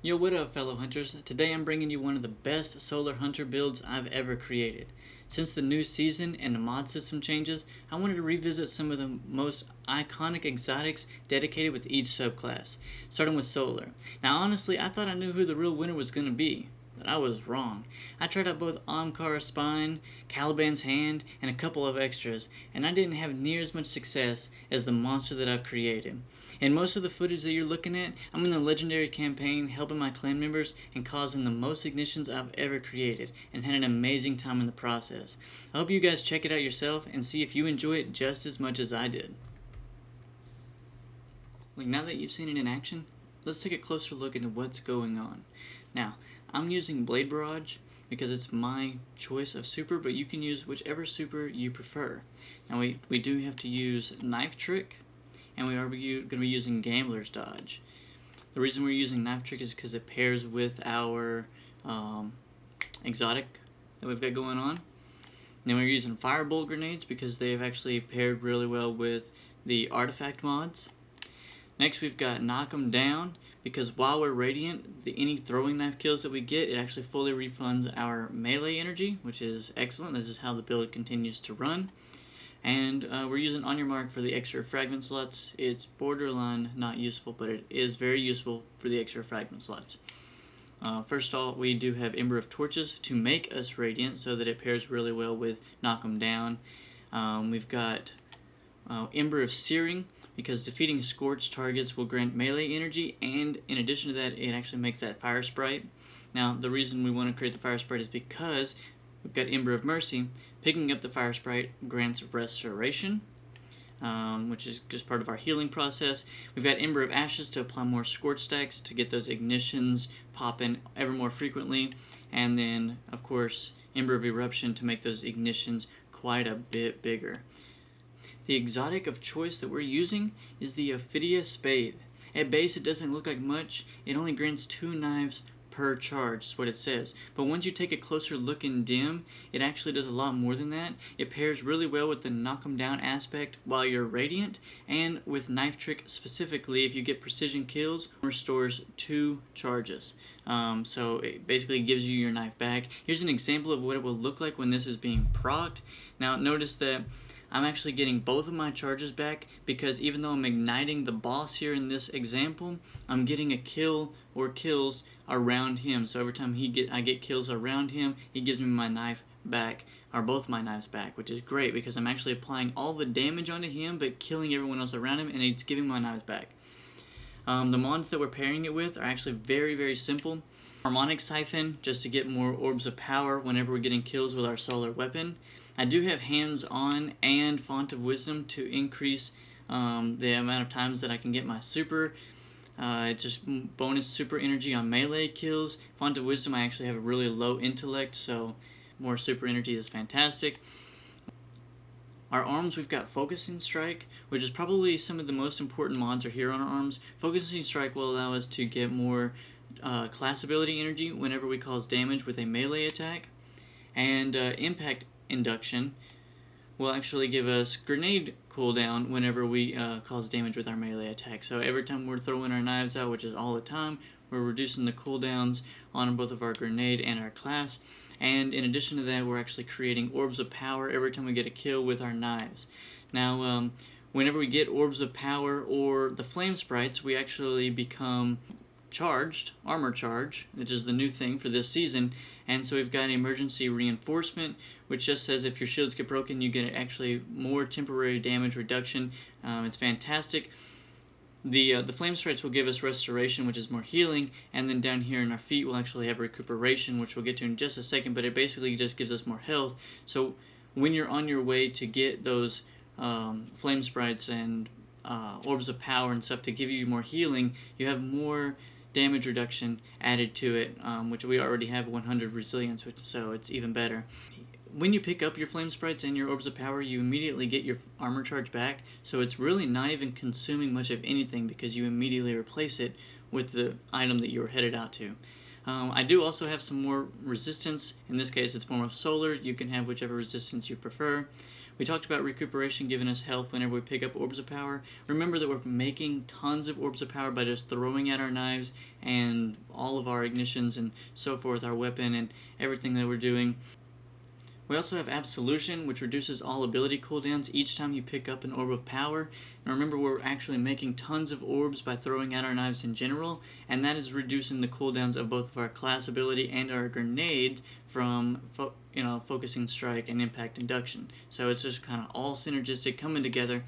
Yo, what up, fellow hunters? Today I'm bringing you one of the best solar hunter builds I've ever created. Since the new season and the mod system changes, I wanted to revisit some of the most iconic exotics dedicated with each subclass, starting with solar. Now honestly, I thought I knew who the real winner was going to be, but I was wrong. I tried out both Omkara's Spine, Caliban's Hand, and a couple of extras, and I didn't have near as much success as the monster that I've created. In most of the footage that you're looking at, I'm in the legendary campaign helping my clan members and causing the most ignitions I've ever created, and had an amazing time in the process. I hope you guys check it out yourself and see if you enjoy it just as much as I did. Now that you've seen it in action, let's take a closer look into what's going on. Now, I'm using Blade Barrage because it's my choice of super, but you can use whichever super you prefer. Now we do have to use Knife Trick, and we are going to be using Gambler's Dodge. The reason we're using Knife Trick is because it pairs with our exotic that we've got going on. Then we're using Firebolt Grenades because they've actually paired really well with the artifact mods. Next we've got Knock 'em Down because while we're Radiant, any throwing knife kills that we get, it actually fully refunds our melee energy, which is excellent. This is how the build continues to run. And we're using On Your Mark for the extra fragment slots. It's borderline not useful, but it is very useful for the extra fragment slots. First of all, we do have Ember of Torches to make us Radiant so that it pairs really well with Knock 'em Down. We've got Ember of Searing because defeating scorched targets will grant melee energy, and in addition to that, it actually makes that fire sprite. Now, the reason we want to create the fire sprite is because we've got Ember of Mercy. Picking up the fire sprite grants restoration, which is just part of our healing process. We've got Ember of Ashes to apply more scorch stacks to get those ignitions popping ever more frequently, and then of course Ember of Eruption to make those ignitions quite a bit bigger. The exotic of choice that we're using is the Ophidia Spade. At base it doesn't look like much, it only grants 2 knives per charge, is what it says. But once you take a closer look in dim, it actually does a lot more than that. It pairs really well with the Knock 'em Down aspect while you're Radiant, and with Knife Trick specifically, if you get precision kills, restores 2 charges. So it basically gives you your knife back. Here's an example of what it will look like when this is being procced. Now notice that I'm actually getting both of my charges back because even though I'm igniting the boss here in this example, I'm getting a kill or kills around him. So every time I get kills around him, he gives me my knife back, or both my knives back, which is great because I'm actually applying all the damage onto him but killing everyone else around him, and it's giving my knives back. The mods that we're pairing it with are actually very, very simple. Harmonic Siphon, just to get more orbs of power whenever we're getting kills with our solar weapon. I do have Hands On and Font of Wisdom to increase the amount of times that I can get my super. It's just bonus super energy on melee kills. Font of Wisdom, I actually have a really low intellect, so more super energy is fantastic. Our arms, we've got Focusing Strike, which is probably some of the most important mods are here on our arms. Focusing Strike will allow us to get more class ability energy whenever we cause damage with a melee attack. And Impact Induction will actually give us grenade cooldown whenever we cause damage with our melee attack. So every time we're throwing our knives out, which is all the time, we're reducing the cooldowns on both of our grenade and our class. And in addition to that, we're actually creating orbs of power every time we get a kill with our knives. Now, whenever we get orbs of power or the flame sprites, we actually become charged, armor charge, which is the new thing for this season. And so we've got emergency reinforcement, which just says if your shields get broken, you get actually more temporary damage reduction. It's fantastic. The flame sprites will give us restoration, which is more healing, and then down here in our feet we'll actually have recuperation, which we'll get to in just a second, but it basically just gives us more health. So when you're on your way to get those flame sprites and orbs of power and stuff to give you more healing, you have more damage reduction added to it, which we already have 100 resilience, so it's even better. When you pick up your flame sprites and your orbs of power, you immediately get your armor charge back, so it's really not even consuming much of anything because you immediately replace it with the item that you were headed out to. I do also have some more resistance. In this case, it's form of solar. You can have whichever resistance you prefer. We talked about recuperation giving us health whenever we pick up orbs of power. Remember that we're making tons of orbs of power by just throwing at our knives and all of our ignitions and so forth, our weapon and everything that we're doing. We also have Absolution, which reduces all ability cooldowns each time you pick up an orb of power. And remember, we're actually making tons of orbs by throwing at our knives in general, and that is reducing the cooldowns of both of our class ability and our grenade from focusing strike and impact induction. So it's just kind of all synergistic coming together.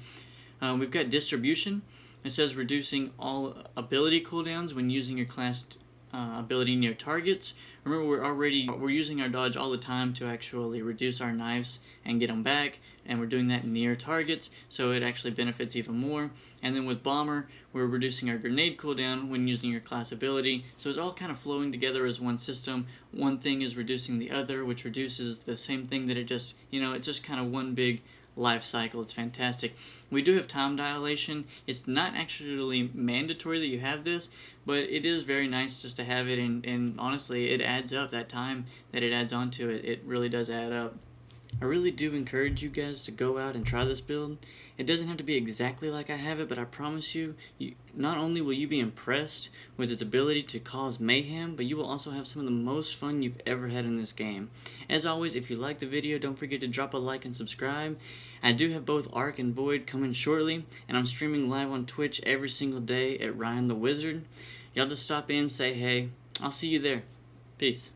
We've got Distribution. It says reducing all ability cooldowns when using your class ability near targets. Remember, we're using our dodge all the time to actually reduce our knives and get them back, and we're doing that near targets, so it actually benefits even more. And then with Bomber, we're reducing our grenade cooldown when using your class ability, so it's all kind of flowing together as one system. One thing is reducing the other, which reduces the same thing that it's just kind of one big life cycle. It's fantastic. We do have time dilation. It's not actually mandatory that you have this, but it is very nice just to have it, and honestly, it adds up. That time that it adds on to it, it really does add up. I really do encourage you guys to go out and try this build. It doesn't have to be exactly like I have it, but I promise you, not only will you be impressed with its ability to cause mayhem, but you will also have some of the most fun you've ever had in this game. As always, if you like the video, don't forget to drop a like and subscribe. I do have both Arc and Void coming shortly, and I'm streaming live on Twitch every single day at Ryan the Wizard. Y'all just stop in, say hey. I'll see you there. Peace.